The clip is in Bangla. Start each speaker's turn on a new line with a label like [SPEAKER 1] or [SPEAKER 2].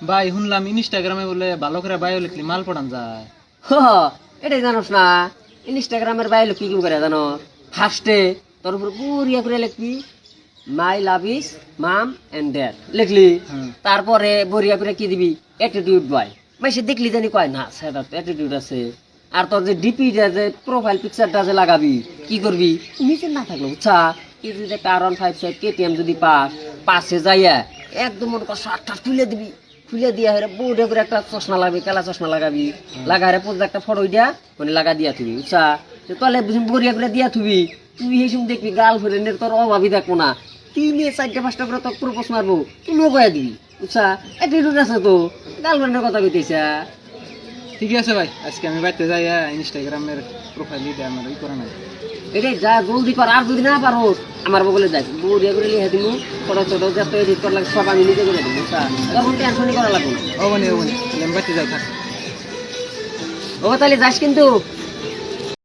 [SPEAKER 1] ভাই শুনলাম ইনস্টাগ্রামে বলে ভালো করে বায়ো লিখলি মাল পড়ান যায়।
[SPEAKER 2] হ এটাই জানোস না, ইনস্টাগ্রামের বাইরে কি কি করে জানো? ফার্স্টে তোর উপর বুড়িয়া করে লিখবি my love is mum and dad লিখলি।
[SPEAKER 1] হ্যাঁ।
[SPEAKER 2] তারপরে বড়িয়া করে কি দিবি অ্যাটিটিউড বয়, মাইসে দেখলি জানি কয় না সেটা অ্যাটিটিউড আছে। আর তোর যে ডিপিটা যে প্রোফাইল পিকচারটা যে লাগাবি কি করবি নিচে না থাকলো বুঝছা, কি যদি একটা R157 KTM যদি পাশে যাইয়া একদম মনে কর শার্ট টার্ট খুলে দিবি, খুলে দিয়া হেরে বউরে করে একটা চশমা লাগাবি, কালা চশমা লাগাবি, লাগারে পোজ একটা ফটো দিয়া মানে লাগা দিয়া থুবি বুঝছা। তলে বড়িয়া করে দিয়া থুবি, তুই এই সময় দেখবি গার্লফ্রেন্ডের তোর অভাবই দেখবো না, 3-4-5টা করে তোর প্রপোজ মারবো, তুমিও কয়া দিবি বুঝছা। অ্যাটিটিউড আছে তো, গার্লফ্রেন্ডের কথা কইতেছা।
[SPEAKER 1] ঠিক আছে ভাই, আজকে আমি বাড়িতে যাই ইনস্টাগ্রামের প্রোফাইল দিয়ে আমার ই করে নাই।
[SPEAKER 2] এটাই যা জলদি কর, আর যদি না পারো আমার বগলে যাই বড়িয়া করে লিখে দিবো, ছোট ছোট যত এডিট করা লাগে সব আমি নিজে করে দিবো বুঝছা, তখন টেনশনই করা লাগবে না।
[SPEAKER 1] ও বনি তাহলে আমি বাড়িতে যাই থাক।
[SPEAKER 2] ও তাহলে যাস কিন্তু।